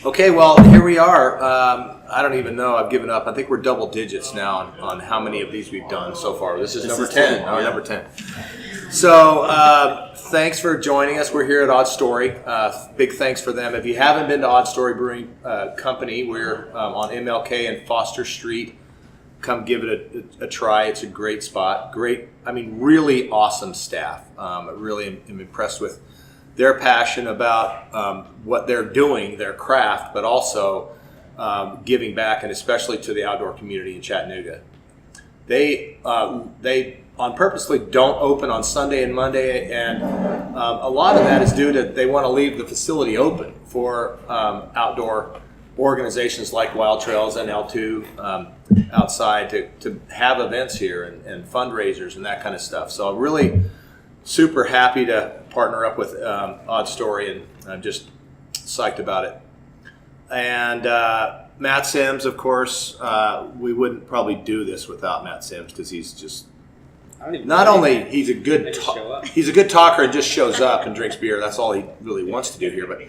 Okay, well, here we are. I don't even know. I've given up. I think we're double digits now on how many of these we've done so far. This is number 10. Oh, number 10. So thanks for joining us. We're here at OddStory. Big thanks for them. If you haven't been to OddStory Brewing Company, we're on MLK and Foster Street. Come give it a try. It's a great spot. Really awesome staff. I really am impressed with their passion about what they're doing, their craft, but also giving back, and especially to the outdoor community in Chattanooga. They on purposely don't open on Sunday and Monday, and a lot of that is due to they want to leave the facility open for outdoor organizations like Wild Trails and L2 outside to have events here and fundraisers and that kind of stuff. So I'm really super happy to partner up with OddStory, and I'm just psyched about it. And Matt Sims, of course, we wouldn't probably do this without Matt Sims, because he's just he's a good talker and just shows up and drinks beer. That's all he really wants to do here. But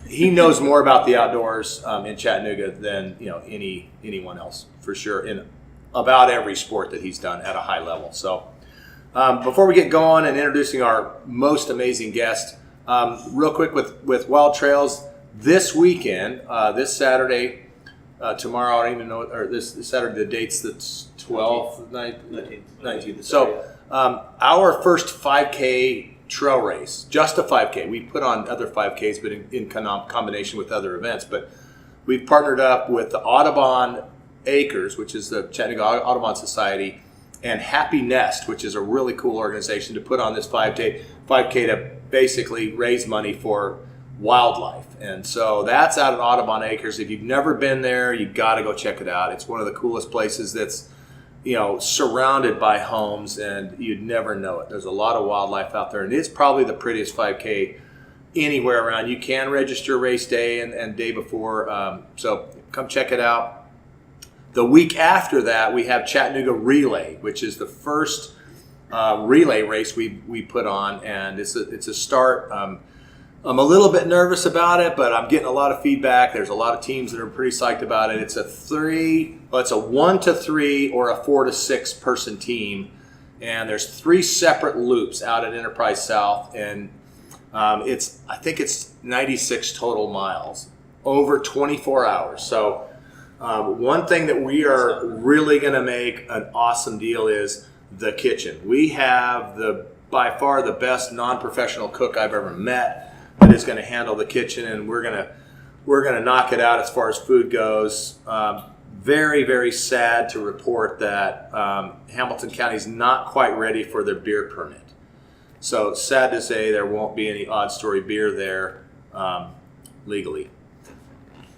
he knows more about the outdoors in Chattanooga than anyone else, for sure, in about every sport that he's done at a high level. So before we get going and introducing our most amazing guest, real quick with Wild Trails, this weekend, this Saturday, tomorrow, I don't even know, or this Saturday, the date's the 12th, 19th. So our first 5K trail race, just a 5K. We put on other 5Ks, but in combination with other events. But we've partnered up with the Audubon Acres, which is the Chattanooga Audubon Society, and Happy Nest, which is a really cool organization, to put on this 5K to basically raise money for wildlife. And so that's out at Audubon Acres. If you've never been there, you've got to go check it out. It's one of the coolest places that's surrounded by homes, and you'd never know it. There's a lot of wildlife out there, and it's probably the prettiest 5K anywhere around. You can register race day and day before, so come check it out. The week after that, we have Chattanooga Relay, which is the first relay race we put on, and it's a start. I'm a little bit nervous about it, but I'm getting a lot of feedback. There's a lot of teams that are pretty psyched about it. It's a 1 to 3 or a 4 to 6 person team, and there's 3 separate loops out at Enterprise South, and I think it's 96 total miles over 24 hours. So one thing that we are really going to make an awesome deal is the kitchen. We have by far the best non-professional cook I've ever met that is going to handle the kitchen, and we're going to knock it out as far as food goes. Very, very sad to report that Hamilton County is not quite ready for their beer permit. So sad to say there won't be any OddStory beer there legally.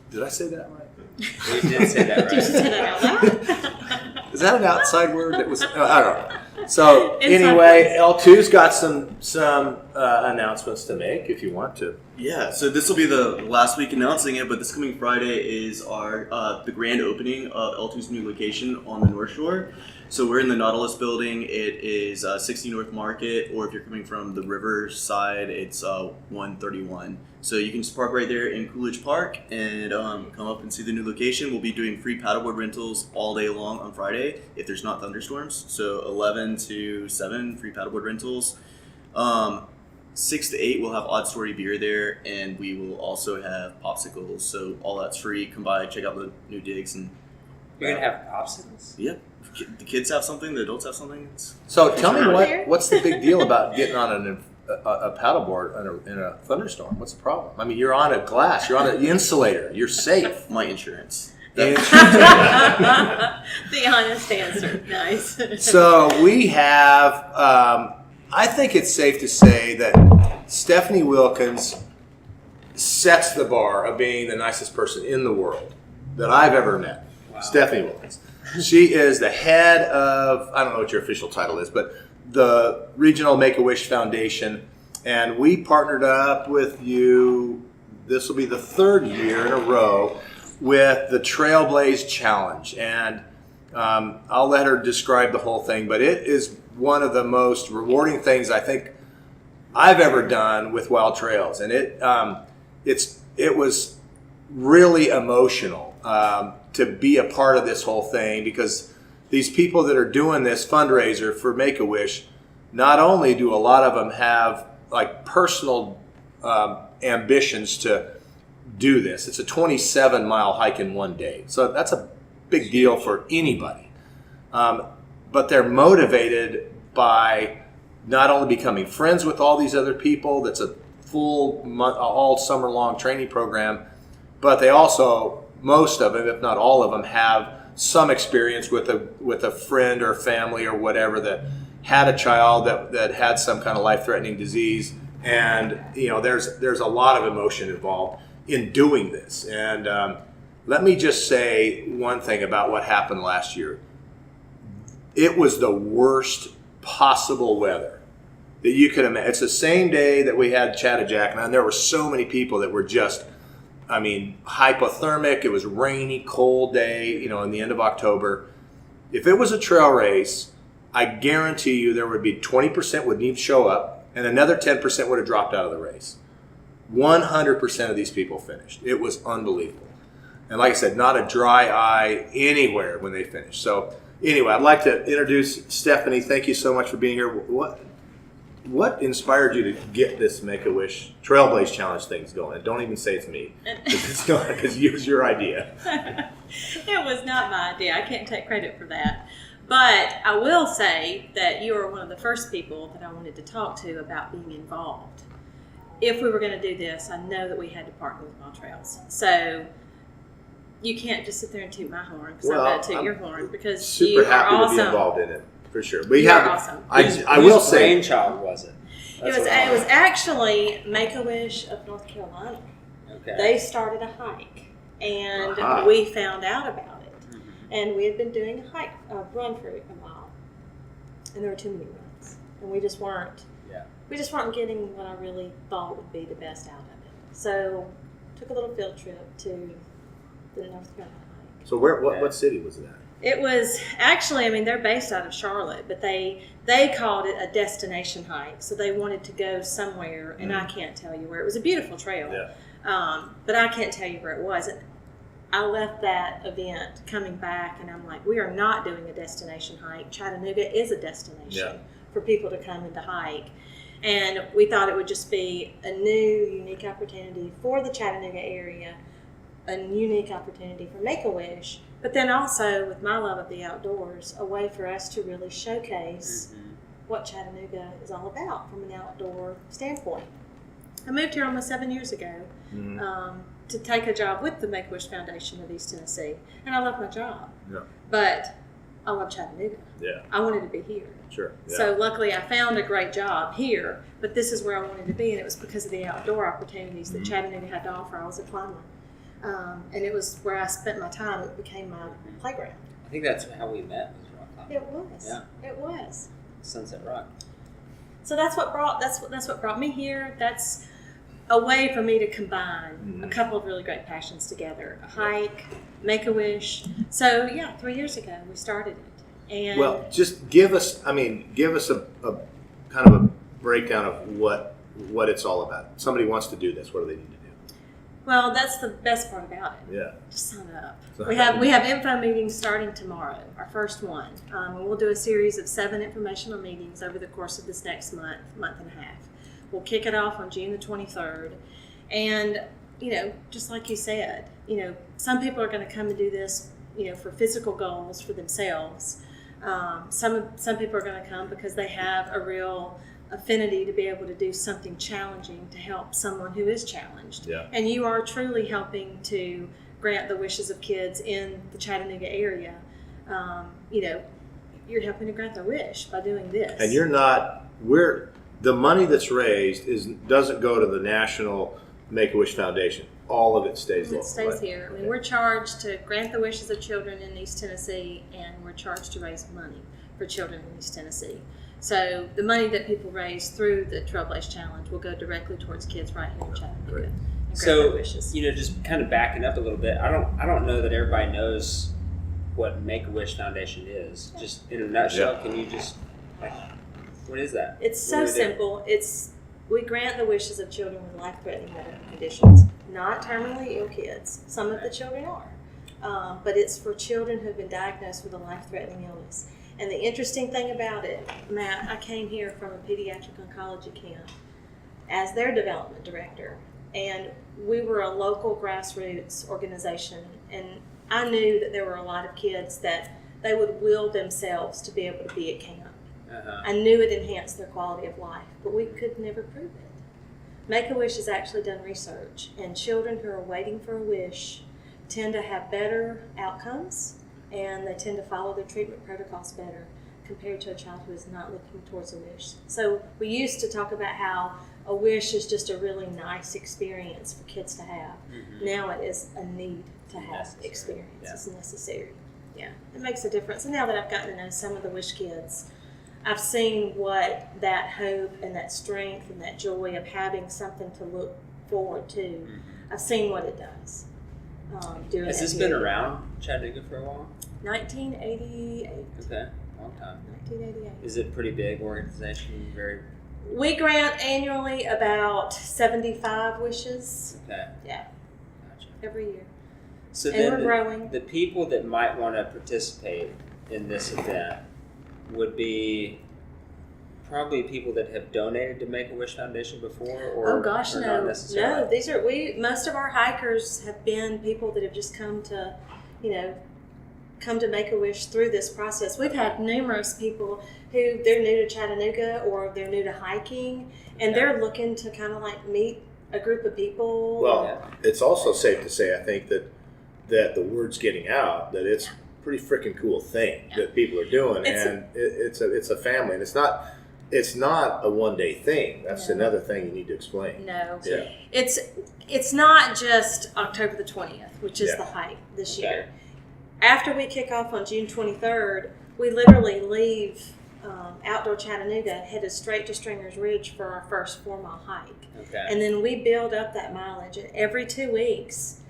Did I say that right? You did say that right. Did you say that out loud? Is that an outside word? I don't know. So anyway, L2's got some announcements to make if you want to. Yeah, so this will be the last week announcing it, but this coming Friday is our the grand opening of L2's new location on the North Shore. So we're in the Nautilus building. It is 60 North Market, or if you're coming from the river side, it's 131. So you can just park right there in Coolidge Park and come up and see the new location. We'll be doing free paddleboard rentals all day long on Friday if there's not thunderstorms. So 11 to 7 free paddleboard rentals. 6 to 8 we'll have OddStory beer there, and we will also have popsicles. So all that's free. Come by, check out the new digs, and you're gonna have popsicles. Yeah, the kids have something, the adults have something. So tell me what's the big deal about getting on a paddleboard in a thunderstorm? What's the problem? I mean, you're on a glass, you're on an insulator, you're safe. My insurance. The honest answer. Nice. So we have. I think it's safe to say that Stephanie Wilkins sets the bar of being the nicest person in the world that I've ever met. Wow. Stephanie Wilkins. She is the head of, I don't know what your official title is, but the Regional Make-A-Wish Foundation. And we partnered up with you, this will be the 3rd year in a row, with the Trailblaze Challenge. And I'll let her describe the whole thing, but it is one of the most rewarding things I think I've ever done with Wild Trails. And it was really emotional to be a part of this whole thing, because these people that are doing this fundraiser for Make-A-Wish, not only do a lot of them have like personal ambitions to do this. It's a 27-mile hike in one day. So that's a big deal for anybody. But they're motivated by not only becoming friends with all these other people, that's a full month, all summer long training program, but they also, most of them, if not all of them, have some experience with a friend or family or whatever that had a child that had some kind of life-threatening disease. And there's a lot of emotion involved in doing this. And let me just say one thing about what happened last year. It was the worst possible weather that you could imagine. It's the same day that we had Chattajack, and there were so many people that were just, hypothermic. It was rainy, cold day, in the end of October. If it was a trail race, I guarantee you there would be 20% wouldn't even show up, and another 10% would have dropped out of the race. 100% of these people finished. It was unbelievable. And like I said, not a dry eye anywhere when they finished. So anyway, I'd like to introduce Stephanie. Thank you so much for being here. What inspired you to get this Make-A-Wish Trailblaze Challenge things going? And don't even say it's me, because it was your idea. It was not my idea. I can't take credit for that. But I will say that you were one of the first people that I wanted to talk to about being involved. If we were going to do this, I know that we had to partner with Wild Trails. So you can't just sit there and toot my horn, because I'm going to toot your horn, because super you are happy awesome. to be involved in it, for sure. You are awesome. I will Whose say, brainchild was it? It was actually Make-A-Wish of North Carolina. Okay. They started a hike, and Aha. we found out about it. And we had been doing a run for a while, and there were too many runs, and we just weren't getting what I really thought would be the best out of it. So took a little field trip to the North Carolina hike. so what city was it at? It was actually, they're based out of Charlotte, but they called it a destination hike. So they wanted to go somewhere, and I can't tell you where. It was a beautiful trail, but I can't tell you where it was. And I left that event coming back, and I'm like, we are not doing a destination hike. Chattanooga is a destination for people to come and to hike. And we thought it would just be a new, unique opportunity for the Chattanooga area, a unique opportunity for Make-A-Wish, but then also, with my love of the outdoors, a way for us to really showcase what Chattanooga is all about from an outdoor standpoint. I moved here almost 7 years ago to take a job with the Make-A-Wish Foundation of East Tennessee, and I love my job. Yeah. But I love Chattanooga. Yeah. I wanted to be here. Sure. Yeah. So luckily I found a great job here, but this is where I wanted to be, and it was because of the outdoor opportunities that Chattanooga had to offer. I was a climber. And it was where I spent my time. It became my playground. I think that's how we met, was rock climbing. It was. Yeah. It was. Sunset Rock. So that's what brought me here. That's a way for me to combine a couple of really great passions together: a hike, Make-A-Wish. So 3 years ago we started it. And well, just give us a kind of a breakdown of what it's all about. Somebody wants to do this. What do they need to do? Well, that's the best part about it. Yeah. Just sign up. We have info meetings starting tomorrow, our first one. And we'll do a series of 7 informational meetings over the course of this next month and a half. We'll kick it off on June the 23rd. And, just like you said, some people are going to come and do this, for physical goals for themselves. Some people are going to come because they have a real affinity to be able to do something challenging to help someone who is challenged. Yeah. And you are truly helping to grant the wishes of kids in the Chattanooga area. You're helping to grant their wish by doing this. And the money that's raised doesn't go to the National Make-A-Wish Foundation. All of it stays local. It stays here. We're charged to grant the wishes of children in East Tennessee, and we're charged to raise money for children in East Tennessee. So the money that people raise through the Trailblaze Challenge will go directly towards kids right here in Chattanooga. So, just kind of backing up a little bit, I don't know that everybody knows what Make-A-Wish Foundation is. Just in a nutshell, can you just, what is that? It's so simple. We grant the wishes of children with life-threatening medical conditions. not terminally ill kids. Some of the children are. But it's for children who have been diagnosed with a life-threatening illness. And the interesting thing about it, Matt, I came here from a pediatric oncology camp as their development director. And we were a local grassroots organization. And I knew that there were a lot of kids that they would will themselves to be able to be at camp. I knew it enhanced their quality of life, but we could never prove it. Make-A-Wish has actually done research, and children who are waiting for a wish tend to have better outcomes, and they tend to follow their treatment protocols better compared to a child who is not looking towards a wish. So we used to talk about how a wish is just a really nice experience for kids to have. Now it is a need to have experience. It's necessary. Yeah, it makes a difference. And now that I've gotten to know some of the wish kids, I've seen what that hope and that strength and that joy of having something to look forward to, I've seen what it does. Has this been around Chattanooga for a while? 1988. Okay, long time. 1988. Is it a pretty big organization? We grant annually about 75 wishes. Okay. Yeah. Gotcha. Every year. So And then we're growing. The people that might want to participate in this event would be probably people that have donated to Make-A-Wish Foundation before, or not necessarily? No, these are most of our hikers have been people that have just come to Make-A-Wish through this process. We've had numerous people who they're new to Chattanooga or they're new to hiking, and they're looking to kind of like meet a group of people. Well, it's also safe to say, I think, that the word's getting out that it's a pretty freaking cool thing that people are doing, it's a family, and it's not a one-day thing. That's another thing you need to explain. No. Yeah. It's not just October the 20th, which is the hike this year. After we kick off on June 23rd, we literally leave outdoor Chattanooga, headed straight to Stringer's Ridge for our first 4-mile hike. Okay. And then we build up that mileage. And every 2 weeks,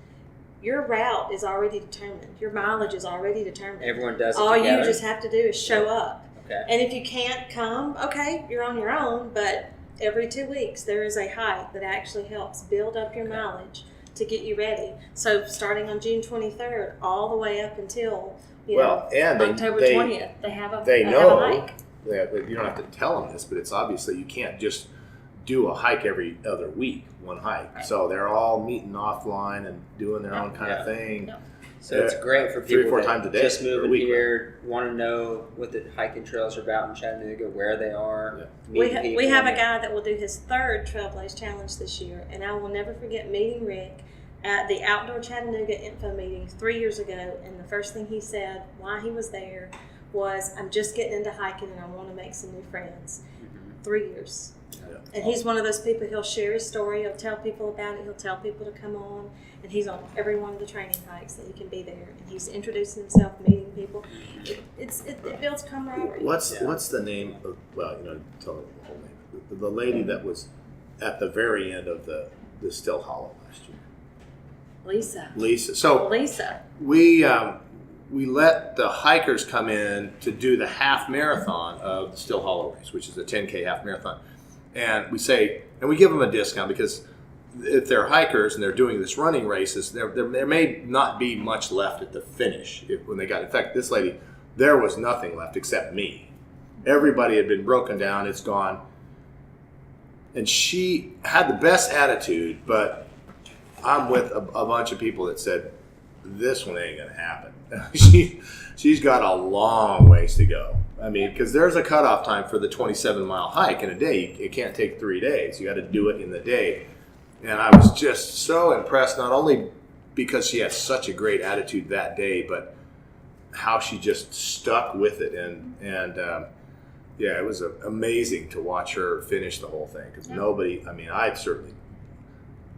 your route is already determined. Your mileage is already determined. Everyone does it All together? you just have to do is show up. Okay. And if you can't come, okay, you're on your own, but every 2 weeks there is a hike that actually helps build up your mileage to get you ready. So starting on June 23rd, all the way up until October 20th, they have a hike. You don't have to tell them this, but it's obvious that you can't just do a hike every other week, one hike. Right. So they're all meeting offline and doing their own kind of thing. No. So it's great for 3 or 4 people times a that day, just moving here, want to know what the hiking trails are about in Chattanooga, where they are. Yeah. We have a guy that will do his 3rd Trailblaze Challenge this year, and I will never forget meeting Rick at the Outdoor Chattanooga info meeting 3 years ago, and the first thing he said while he was there was, "I'm just getting into hiking and I want to make some new friends." 3 years. Yeah. And he's one of those people, he'll share his story, he'll tell people about it, he'll tell people to come on, and he's on every one of the training hikes that he can be there, and he's introducing himself, meeting people. It builds camaraderie. What's the name of, tell them the whole name. The lady that was at the very end of the Still Hollow last year. Lisa. So Lisa. We let the hikers come in to do the half marathon of the Still Hollow race, which is a 10K half marathon. And we give them a discount because if they're hikers and they're doing this running races, there may not be much left at the finish when they got. In fact, this lady, there was nothing left except me. Everybody had been broken down. It's gone. And she had the best attitude, but I'm with a bunch of people that said, this one ain't going to happen. She's got a long ways to go. I mean, because there's a cutoff time for the 27-mile hike in a day. It can't take 3 days. You got to do it in the day. And I was just so impressed, not only because she had such a great attitude that day, but how she just stuck with it. And it was amazing to watch her finish the whole thing. Because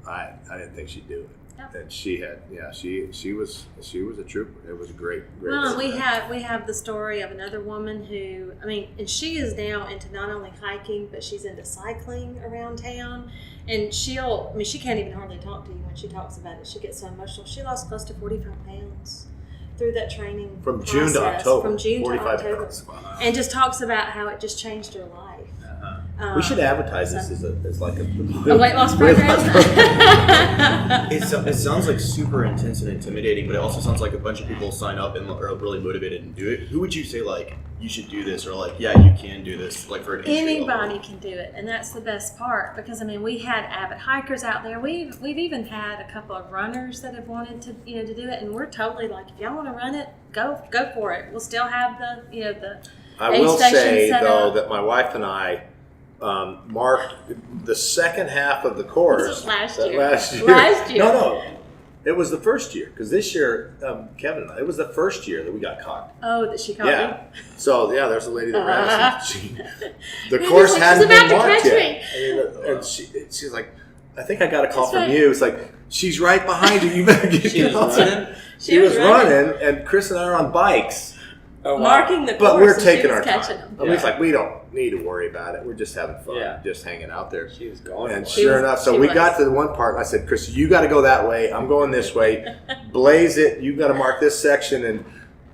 I didn't think she'd do it. And she had, she was a trooper. It was a great. Well, we have the story of another woman who, and she is now into not only hiking, but she's into cycling around town. And she can't even hardly talk to you when she talks about it. She gets so emotional. She lost close to 45 pounds through that training from process, June to October. From June to October. Wow. And just talks about how it just changed her life. We should advertise this as like a weight loss program. It sounds like super intense and intimidating, but it also sounds like a bunch of people sign up and are really motivated and do it. Who would you say like you should do this, or like yeah you can do this, like for an entry level? Anybody can do it, and that's the best part, because I mean we had avid hikers out there. We've even had a couple of runners that have wanted to to do it, and we're totally like, if y'all want to run it, go for it. We'll still have the the I aid will station say set though up. that my wife and I marked the second half of the course Last that year. Last year. Last year. No, it was the first year, because this year, Kevin and I, it was the first year that we got caught. Oh, that she caught Yeah. So yeah, there's a lady that ran us. me. The She's course like, hadn't she's been about to marked catch yet, me. and she's like, I think I got a call That's from right. you. It's like, she's right behind you. You better get She was running. She was running, and Chris and I are on bikes. Oh, wow. Marking the course, But we're and she taking was our catching time. them. I mean, it's like, we don't need to worry about it. We're just having fun, Yeah. just hanging out there. She was going. And for it. She sure was- enough, so she we was. got to the one part. And I said, Chris, you got to go that way. I'm going this way. Blaze it. You got to mark this section. And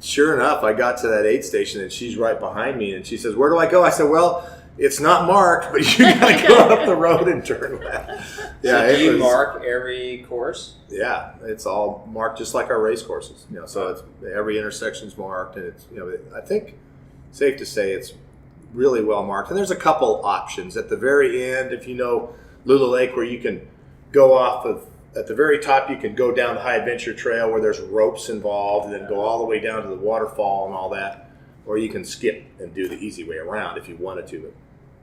sure enough, I got to that aid station, and she's right behind me. And she says, where do I go? I said, well, it's not marked, but you got to go up the road and turn left. So it do you was- mark every course? Yeah, it's all marked just like our race courses. So it's every intersection's marked, and it's I think safe to say it's really well marked. And there's a couple options at the very end. If you know Lula Lake, where you can go off of at the very top, you can go down the High Adventure Trail where there's ropes involved, and then go all the way down to the waterfall and all that. Or you can skip and do the easy way around if you wanted to. But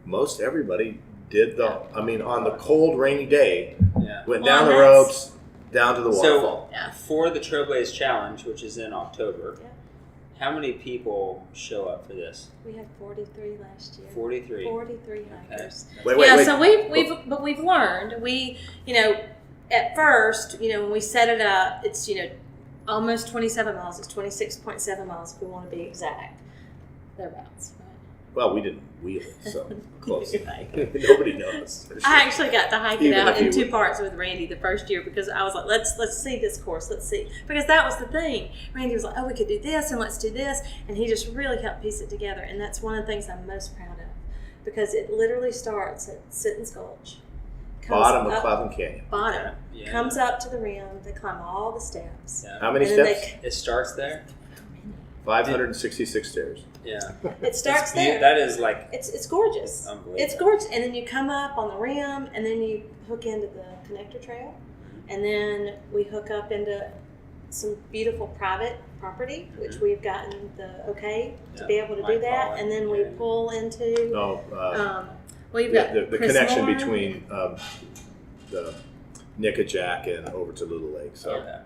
most everybody did on the cold, rainy day, Yeah. went Well, down the and that's- ropes, down to the waterfall. Yeah. For the Trailblaze Challenge, which is in October, Yeah. how many people show up for this? We had 43 last year. 43. 43 hikers. Wait. So we've learned. At first, when we set it up, it's almost 27 miles. It's 26.7 miles if we want to be exact. Thereabouts. Well, we didn't wheel it, so close. Right. Nobody knows. For sure. I actually got to hike it Even out if you in two would. parts with Randy the first year, because I was like, let's see this course, let's see, because that was the thing. Randy was like, oh, we could do this and let's do this, and he just really helped piece it together, and that's one of the things I'm most proud of, because it literally starts at Sitton's Gulch, comes Bottom of up- Cloven Canyon. bottom, Yeah. comes up to the rim, they climb all the steps. Yeah. How many And then steps? It starts there? 566 stairs. Yeah. It starts That's there. That is like It's gorgeous. unbelievable. It's gorgeous. And then you come up on the rim, and then you hook into the connector trail, and then we hook up into some beautiful private property, which we've gotten the okay to be able to do Mike that, Pollock, and then we yeah. pull into. No, We've got the Chris connection Moore. between the Nickajack and over to Little Lake. So Yeah.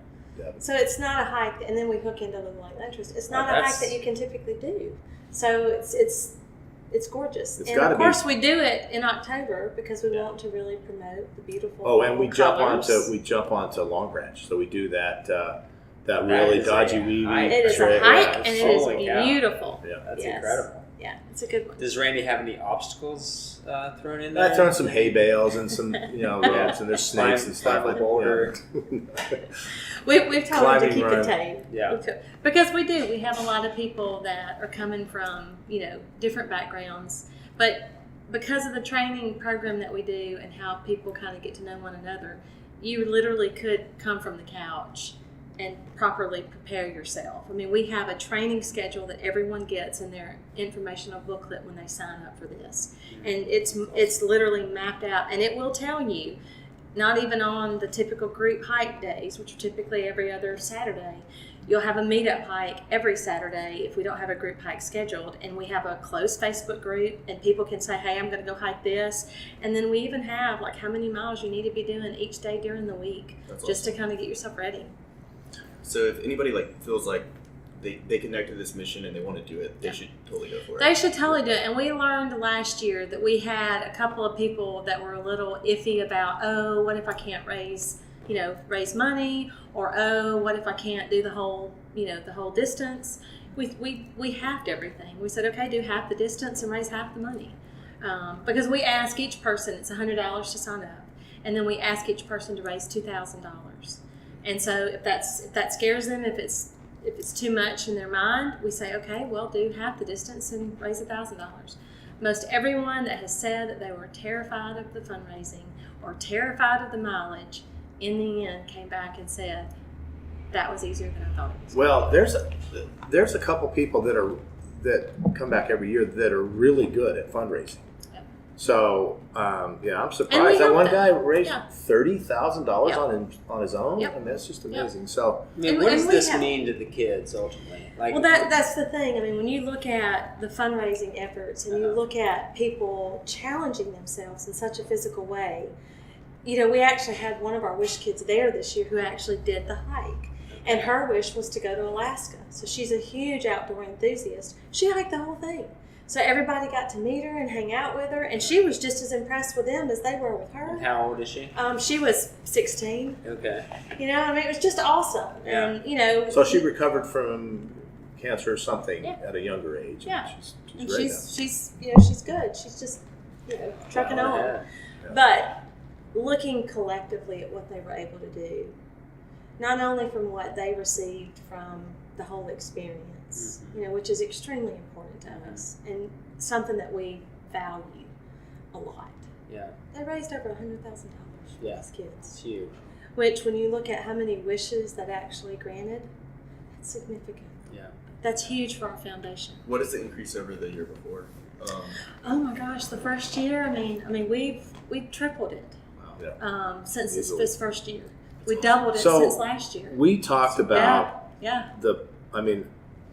So it's not a hike, and then we hook into Little Lake Interest. It's not Oh, a hike that's- that you can typically do. So it's gorgeous. It's and gotta of be. course we do it in October because we want to really promote the beautiful. Oh, and we jump colors. onto Long Branch. So we do that that That really is a dodgy hike. weedy It is trail. a hike, Yeah, and it's it is Holy cow. beautiful. Yeah. That's Yes. incredible. Yeah, it's a good one. Does Randy have any obstacles thrown in there? I throw in some hay bales and some ropes, and there's snakes and stuff. Climb a boulder. We've told them to Climbing keep run. it tame. Yeah. Because we do. We have a lot of people that are coming from, different backgrounds. But because of the training program that we do and how people kind of get to know one another, you literally could come from the couch and properly prepare yourself. I mean, we have a training schedule that everyone gets in their informational booklet when they sign up for this. And it's literally mapped out, and it will tell you, not even on the typical group hike days, which are typically every other Saturday, you'll have a meetup hike every Saturday if we don't have a group hike scheduled. And we have a closed Facebook group, and people can say, hey, I'm going to go hike this. And then we even have like how many miles you need to be doing each day during the week, That's just to kind of get yourself ready. So if anybody feels like they connect to this mission and they want to do it, they should totally go for it. They should totally do it. And we learned last year that we had a couple of people that were a little iffy about, oh, what if I can't raise money, or oh, what if I can't do the whole distance? We halved everything. We said, okay, do half the distance and raise half the money, because we ask each person, it's $100 to sign up, and then we ask each person to raise $2,000. And so if that scares them, if it's too much in their mind, we say, okay, well, do half the distance and raise $1,000. most everyone that has said that they were terrified of the fundraising or terrified of the mileage, in the end came back and said, that was easier than I thought it was. Well, there's a couple people that come back every year that are really good at fundraising. Yep. So I'm And we surprised that help one them. guy raised Yeah. $30,000 Yep. on his own. Yep. I mean, that's just Yep. amazing. So I mean, And- what does and we this have- mean to the kids ultimately? Like, Well, that's the thing. I mean, when you look at the fundraising efforts and you Uh-huh. look at people challenging themselves in such a physical way, you know, we actually had one of our wish kids there this year who actually did the hike. And her wish was to go to Alaska. So she's a huge outdoor enthusiast. She hiked the whole thing. So everybody got to meet her and hang out with her. And she was just as impressed with them as they were with her. how old is she? She was 16. Okay. You know, I mean, it was just awesome. Yeah. And, you know. so she recovered from cancer or something Yeah. at a younger age. Yeah. She's And great she's you know, she's good. She's just, you know, trucking Wow, on. yeah. But looking collectively at what they were able to do, not only from what they received from the whole experience, you know, which is extremely important to us and something that we value a lot. Yeah. They raised over $100,000 for Yeah. these kids, It's huge. which when you look at how many wishes that actually granted, that's significant. Yeah. That's huge for our foundation. What is the increase over the year before? Oh my gosh, the first year, I mean, we've tripled it since Easily. this first year. We doubled it So, since last year. We talked about Yeah.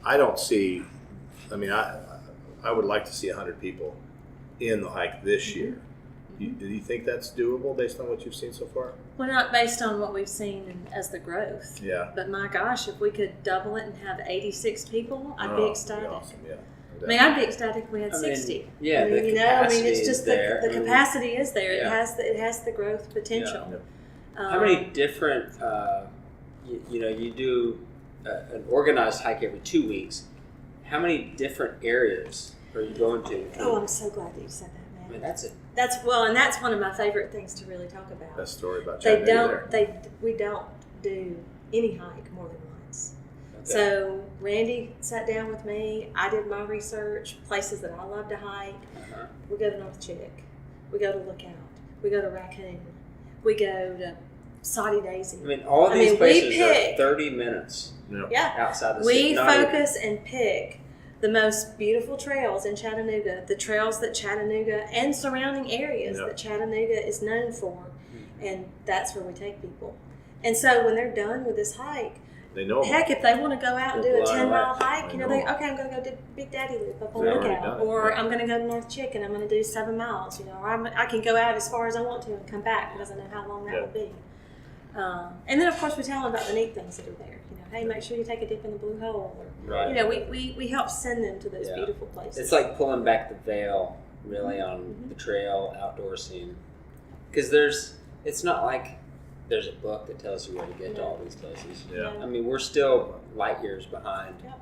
I don't see. I would like to see 100 people in the hike this year. Do you think that's doable based on what you've seen so far? Well, not based on what we've seen as the growth. Yeah. But my gosh, if we could double it and have 86 people, I'd Oh, be that'd ecstatic. awesome. Yeah. I mean, I'd be ecstatic if we had I mean, 60. yeah, I mean, the it's capacity just is the there. I mean, capacity is there. yeah. It has the growth potential. Yeah. How many different, you do an organized hike every 2 weeks. How many different areas are you going to? Oh, I'm so glad that you said that, I man. mean, that's it. And that's one of my favorite things to really talk about. That story about They Chattanooga there. we don't do any hike more than once. Okay. So Randy sat down with me. I did my research, places that I love to hike. Uh-huh. We go to North Chick. We go to Lookout. We go to Raccoon. We go to Soddy Daisy. I mean, all I these mean, we places pick- are 30 minutes Yeah. outside the We city. Not even- focus and pick the most beautiful trails in Chattanooga, the trails that Chattanooga and surrounding areas Yeah. that Chattanooga is known for, and that's where we take people. And so when they're done with this hike, They know. heck, if they want to go out and do They're a blown 10-mile away. hike, I you know, know. okay, I'm going to go do Big Daddy Loop up on They've already Lookout, done it, or yeah. I'm going to go to North Chick and I'm going to do 7 miles, you know, or I can go out as far as I want to and come back because I know how long that Yeah. will be. And then, of course, we tell them about the neat things that are there. You know, hey, make sure you take a dip in the Blue Hole. Or, Right. you know, we help send them to those Yeah. beautiful places. It's like pulling back the veil, really, on the trail outdoor scene. Because it's not like there's a book that tells you where to get to all these places. Yeah. I mean, we're still light years behind Yep.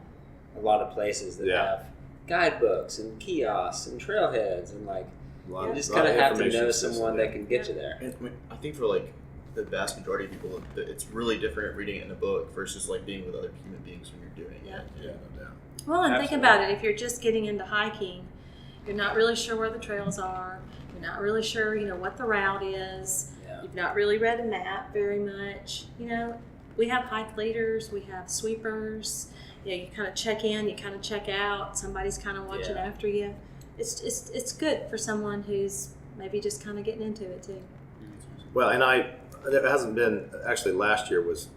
a lot of places that Yeah. have guidebooks and kiosks and trailheads, and like A lot you of- just lot kind of have to information know system, someone yeah. that can get you there. And I think for like the vast majority of people, it's really different reading it in a book versus like being with other human beings when you're doing Yeah. it. Yeah, no doubt. Well, and think Absolutely. about it. If you're just getting into hiking, you're not really sure where the trails are. You're not really sure, you know, what the route is. Yeah. You've not really read a map very much. You know, we have hike leaders. We have sweepers. You know, you kind of check in, you kind of check out. Somebody's kind of watching Yeah. after you. It's good for someone who's maybe just kind of getting into it too. Well, and there hasn't been, actually last year was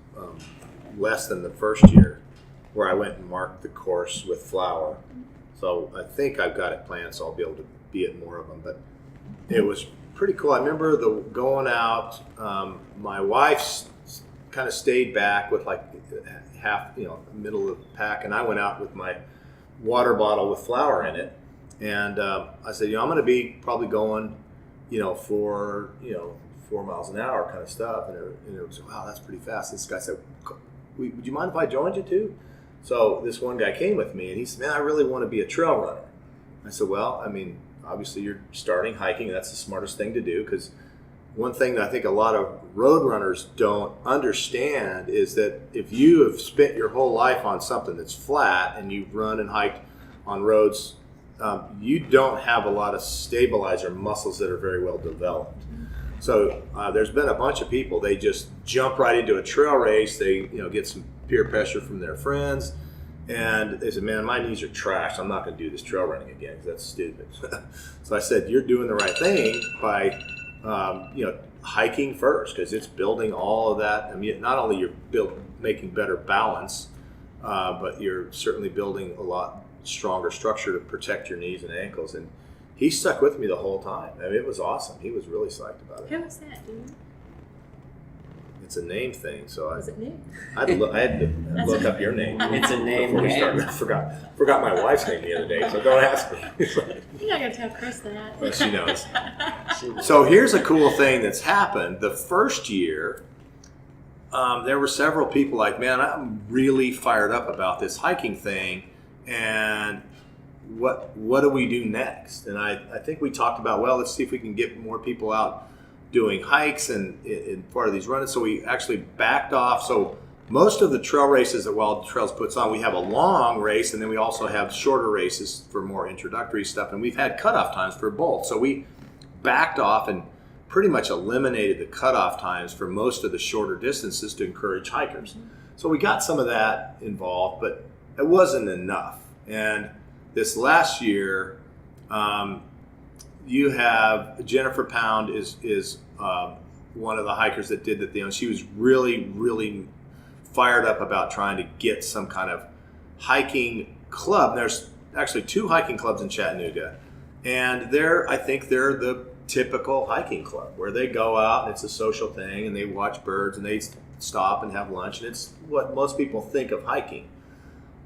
less than the first year where I went and marked the course with flour. So I think I've got it planned, so I'll be able to be at more of them. But it was pretty cool. I remember going out, my wife's kind of stayed back with like half, middle of the pack, and I went out with my water bottle with flour in it. And I said, I'm going to be probably going, for 4 miles an hour kind of stuff. And it was, wow, that's pretty fast. This guy said, would you mind if I joined you too? So this one guy came with me and he said, man, I really want to be a trail runner. I said, well, I mean, obviously you're starting hiking, and that's the smartest thing to do, because one thing that I think a lot of road runners don't understand is that if you have spent your whole life on something that's flat and you've run and hiked on roads you don't have a lot of stabilizer muscles that are very well developed. So there's been a bunch of people, they just jump right into a trail race. They get some peer pressure from their friends, and they said, man, my knees are trashed. I'm not going to do this trail running again because that's stupid. So I said, you're doing the right thing by hiking first, because it's building all of that. I mean, not only you're making better balance, but you're certainly building a lot stronger structure to protect your knees and ankles. And he stuck with me the whole time. I mean, it was awesome. He was really psyched about it. Who was that? Do you know? It's a name thing, so Was it new? I had to look up your name. It's a name Before we game. started. I forgot my wife's name the other day, so don't ask me. You're not going to tell Chris that. Well, she knows. So here's a cool thing that's happened. The first year, there were several people like, man, I'm really fired up about this hiking thing, and what do we do next? And I think we talked about, well, let's see if we can get more people out doing hikes and in part of these runs. So we actually backed off. So most of the trail races that Wild Trails puts on, we have a long race, and then we also have shorter races for more introductory stuff. And we've had cutoff times for both. So we backed off and pretty much eliminated the cutoff times for most of the shorter distances to encourage hikers. So we got some of that involved, but it wasn't enough. And this last year, you have Jennifer Pound is one of the hikers that did the thing. She was really, really fired up about trying to get some kind of hiking club. There's actually 2 hiking clubs in Chattanooga, and I think they're the typical hiking club where they go out and it's a social thing and they watch birds and they stop and have lunch, and it's what most people think of hiking.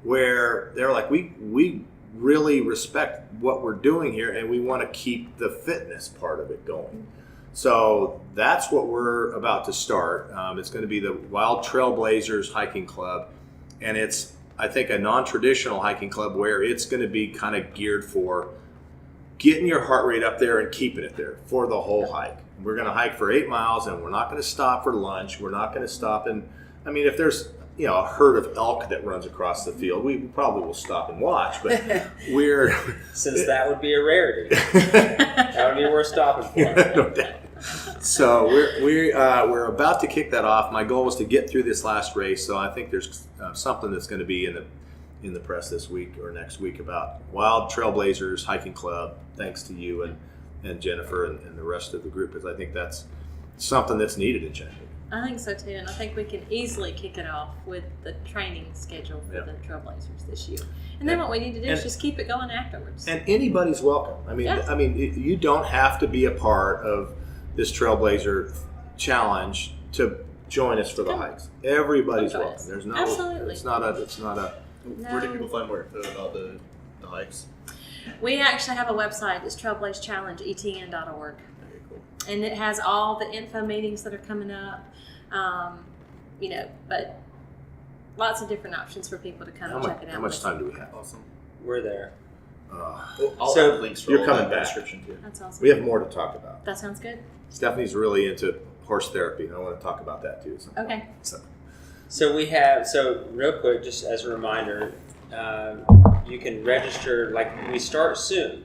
Where they're like, we really respect what we're doing here, and we want to keep the fitness part of it going. So that's what we're about to start. It's going to be the Wild Trailblazers Hiking Club, and it's, I think, a non-traditional hiking club where it's going to be kind of geared for getting your heart rate up there and keeping it there for the whole hike. We're going to hike for 8 miles, and we're not going to stop for lunch. We're not going to stop. And I mean, if there's a herd of elk that runs across the field, we probably will stop and watch, but since that would be a rarity, that would be worth stopping for. No doubt. So we're about to kick that off. My goal was to get through this last race, so I think there's something that's going to be in the press this week or next week about Wild Trailblazers Hiking Club, thanks to you and Jennifer and the rest of the group, because I think that's something that's needed in Chattanooga. I think so too, and I think we can easily kick it off with the training schedule for the Trailblazers this year. And then what we need to do is just keep it going afterwards. And anybody's welcome. I mean, you don't have to be a part of this Trailblazer challenge to join us for the hikes. Everybody's welcome. There's no, absolutely. It's not a. Where do people find more info about the hikes? We actually have a website. It's Trailblaze Challenge, etn.org. Very cool. And it has all the info meetings that are coming up, but lots of different options for people to come and check it out. How much time do we have? Awesome. We're there. I'll So add links for you're all coming that in the back. description too. That's awesome. We have more to talk about. That sounds good. Stephanie's really into horse therapy, and I want to talk about that too. Okay. So real quick, just as a reminder, you can register. Like, we start soon.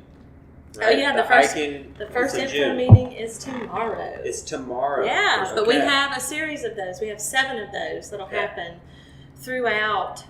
Right? Oh yeah, the first is in info June. meeting is tomorrow. It's tomorrow. Yeah, but we Okay. have a series of those. We have 7 of those that'll happen throughout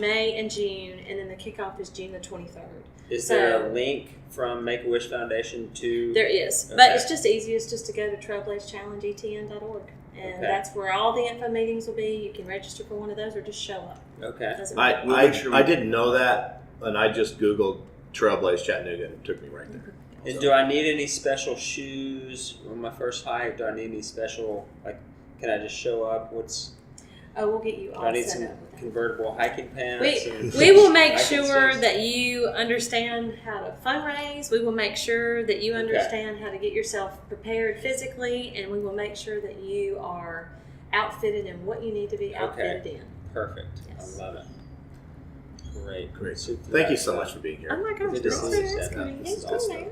May and June, and then the kickoff is June the 23rd. Is there a link from Make-A-Wish Foundation to? There is, but Okay. it's just easiest just to go to trailblazechallengeetn.org, and Okay. that's where all the info meetings will be. You can register for one of those or just show up. Okay. Doesn't matter. We'll make sure I didn't know that, and I just Googled Trailblaze Chattanooga, and it took me right there. And do I need any special shoes on my first hike? Do I need any special, can I just show up? Oh, we'll get you Do all I need set some up with that. convertible hiking pants? We will make hiking sure sticks? that you understand how to fundraise. We will make sure that you Okay. understand how to get yourself prepared physically, and we will make sure that you are outfitted in what you need to be outfitted in. Perfect. Yes. I love it. Great. Great. Super. Thank you so much for being here. Oh my gosh, Good to thanks see for you, asking Steph. me. This is It's cool, awesome. man.